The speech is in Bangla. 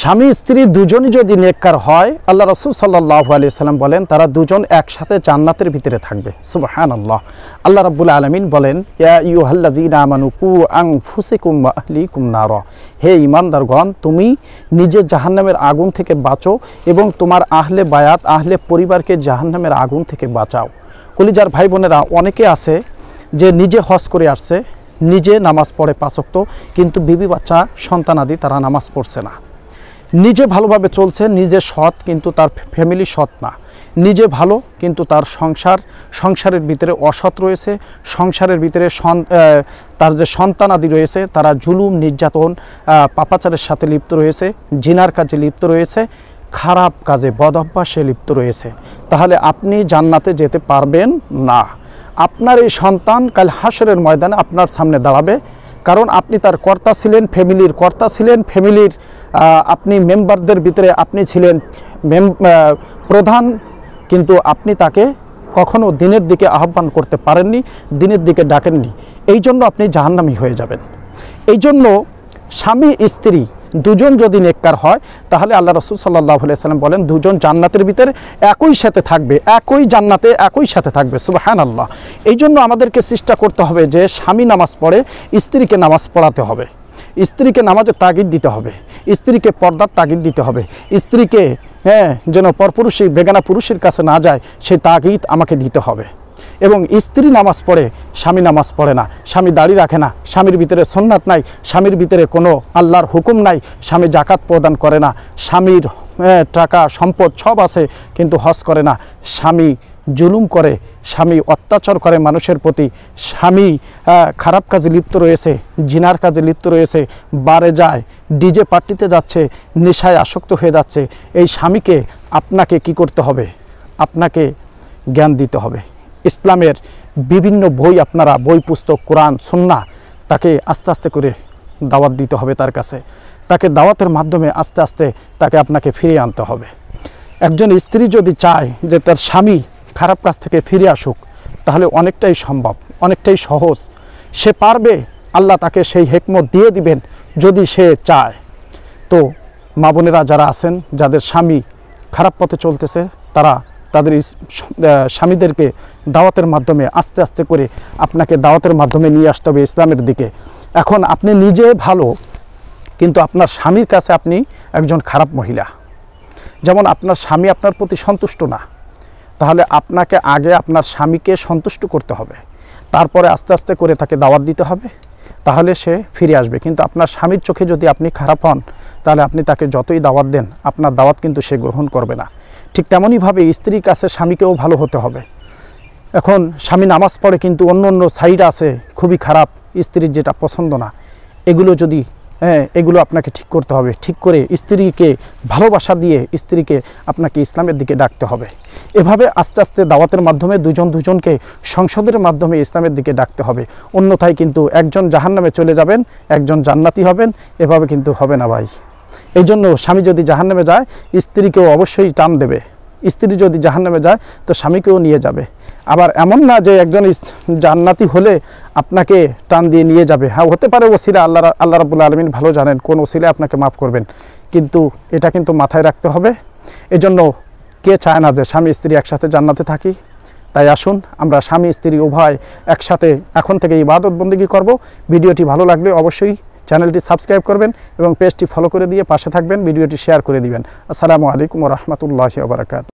স্বামী স্ত্রী দুজনই যদি নেককার হয়, আল্লাহ রাসূল সাল্লাল্লাহু আলাইহি সাল্লাম বলেন তারা দুজন একসাথে জান্নাতের ভিতরে থাকবে। সুবহানাল্লাহ। আল্লাহ রাব্বুল আলামিন বলেন, ইয়া আইয়ুহাল্লাযীনা আমানু কু আনফুসাকুম ওয়া আহলিকুম নারা, হে ঈমানদারগণ, তুমি নিজে জাহান্নামের আগুন থেকে বাঁচো এবং তোমার আহলে বায়াত, আহলে পরিবারকে জাহান্নামের আগুন থেকে বাঁচাও। কলিজার ভাই বোনেরা, অনেকে আছে যে নিজে হজ করে আসছে, নিজে নামাজ পড়ে 5 ওয়াক্ত, কিন্তু বিবি বাচ্চা সন্তানাদি তারা নামাজ পড়ছে না। নিজে ভালোভাবে চলছে, নিজে সৎ কিন্তু তার ফ্যামিলি সৎ না। নিজে ভালো কিন্তু তার সংসারের ভিতরে অসৎ রয়েছে, সংসারের ভিতরে তার যে সন্তানাদি রয়েছে তারা জুলুম, নির্যাতন, পাপাচারের সাথে লিপ্ত রয়েছে, জিনার কাজে লিপ্ত রয়েছে, খারাপ কাজে, বদ অভ্যাসে লিপ্ত রয়েছে। তাহলে আপনি জান্নাতে যেতে পারবেন না। আপনার এই সন্তান কাল হাসরের ময়দানে আপনার সামনে দাঁড়াবে, কারণ আপনি তার কর্তা ছিলেন, ফ্যামিলির কর্তা ছিলেন, ফ্যামিলির আপনি মেম্বারদের ভিতরে আপনি ছিলেন প্রধান, কিন্তু আপনি তাকে কখনো দিনের দিকে আহ্বান করতে পারেননি, দিনের দিকে ডাকেননি। এই জন্য আপনি জাহান্নামী হয়ে যাবেন। এই জন্য স্বামী স্ত্রী দুজন যদি নেককার হয়, তাহলে আল্লাহ রাসূল সাল্লাল্লাহু আলাইহি সাল্লাম বলেন দুজন জান্নাতের ভিতরে একই সাথে থাকবে, একই জান্নাতে একই সাথে থাকবে। সুবহানাল্লাহ। এই জন্য আমাদেরকে চেষ্টা করতে হবে যে স্বামী নামাজ পড়ে, স্ত্রীকে নামাজ পড়াতে হবে, স্ত্রীকে নামাজের তাগিদ দিতে হবে, স্ত্রীকে পর্দার তাগিদ দিতে হবে, স্ত্রীকে যেন পরপুরুষে বেগানা পুরুষের কাছে না যায় সেই তাগিদ আমাকে দিতে হবে। এবং স্ত্রী নামাজ পড়ে, স্বামী নামাজ পড়ে না, স্বামী দাড়ি রাখে না, স্বামীর ভিতরে সুন্নাত নাই, স্বামীর ভিতরে কোনো আল্লাহর হুকুম নাই, স্বামী জাকাত প্রদান করে না, স্বামীর টাকা সম্পদ সব আছে কিন্তু হজ করে না, স্বামী জুলুম করে, স্বামী অত্যাচার করে মানুষের প্রতি, স্বামী খারাপ কাজে লিপ্ত রয়েছে, জিনার কাজে লিপ্ত রয়েছে, বারে যায়, ডিজে পার্টিতে যাচ্ছে, নেশায় আসক্ত হয়ে যাচ্ছে। এই স্বামীকে আপনাকে কি করতে হবে? আপনাকে জ্ঞান দিতে হবে। ইসলামের বিভিন্ন বই, আপনারা বই পুস্তক, কোরআন, সুন্নাহ, তাকে আস্তে আস্তে করে দাওয়াত দিতে হবে তার কাছে। তাকে দাওয়াতের মাধ্যমে আস্তে আস্তে তাকে আপনাকে ফিরিয়ে আনতে হবে। একজন স্ত্রী যদি চায় যে তার স্বামী খারাপ কাজ থেকে ফিরে আসুক, তাহলে অনেকটাই সম্ভব, অনেকটাই সহজ। সে পারবে, আল্লাহ তাকে সেই হিকমত দিয়ে দিবেন যদি সে চায়। তো মা বোনেরা যারা আছেন, যাদের স্বামী খারাপ পথে চলতেছে, তারা তাদের স্বামীদেরকে দাওয়াতের মাধ্যমে আস্তে আস্তে করে আপনাকে দাওয়াতের মাধ্যমে নিয়ে আসতে হবে ইসলামের দিকে। এখন আপনি নিজে ভালো, কিন্তু আপনার স্বামীর কাছে আপনি একজন খারাপ মহিলা। যেমন আপনার স্বামী আপনার প্রতি সন্তুষ্ট না, তাহলে আপনাকে আগে আপনার স্বামীকে সন্তুষ্ট করতে হবে, তারপরে আস্তে আস্তে করে তাকে দাওয়াত দিতে হবে, তাহলে সে ফিরে আসবে। কিন্তু আপনার স্বামীর চোখে যদি আপনি খারাপ হন, তাহলে আপনি তাকে যতই দাওয়াত দেন, আপনার দাওয়াত কিন্তু সে গ্রহণ করবে না। ঠিক তেমনইভাবে স্ত্রীর কাছে স্বামীকেও ভালো হতে হবে। এখন স্বামী নামাজ পড়ে কিন্তু অন্য অন্য সাইড আছে খুবই খারাপ, স্ত্রীর যেটা পছন্দ না, এগুলো যদি এগুলো আপনাকে ঠিক করতে হবে। ঠিক করে স্ত্রীকে ভালোবাসা দিয়ে স্ত্রীকে আপনাকে ইসলামের দিকে ডাকতে হবে। এভাবে আস্তে আস্তে দাওয়াতের মাধ্যমে দুজন দুজনকে সংসদের মাধ্যমে ইসলামের দিকে ডাকতে হবে। অন্যথায় কিন্তু একজন জাহান্নামে চলে যাবেন, একজন জান্নাতি হবেন, এভাবে কিন্তু হবে না ভাই। এই জন্য স্বামী যদি জাহান্নামে যায়, স্ত্রীকেও অবশ্যই টান দেবে। স্ত্রী যদি জাহান্নামে যায় তো স্বামীকেও নিয়ে যাবে। আবার এমন না যে একজন জান্নাতি হলে আপনাকে টান দিয়ে নিয়ে যাবে। হ্যাঁ, হতে পারে ওসিলা, আল্লাহ রাব্বুল আলামিন ভালো জানেন কোন ওসিলা আপনাকে মাফ করবেন, কিন্তু এটা কিন্তু মাথায় রাখতে হবে। এজন্য কে চায় না যে স্বামী স্ত্রী একসাথে জান্নাতে থাকি? তাই আসুন আমরা স্বামী স্ত্রী উভয় একসাথে এখন থেকে ইবাদত বন্দেগী করব। ভিডিওটি ভালো লাগলে অবশ্যই চ্যানেলটি সাবস্ক্রাইব করবেন এবং পেজটি ফলো করে দিয়ে পাশে থাকবেন, ভিডিওটি শেয়ার করে দিবেন। আসসালামু আলাইকুম ওয়া রাহমাতুল্লাহি ওয়া বারাকাতুহু।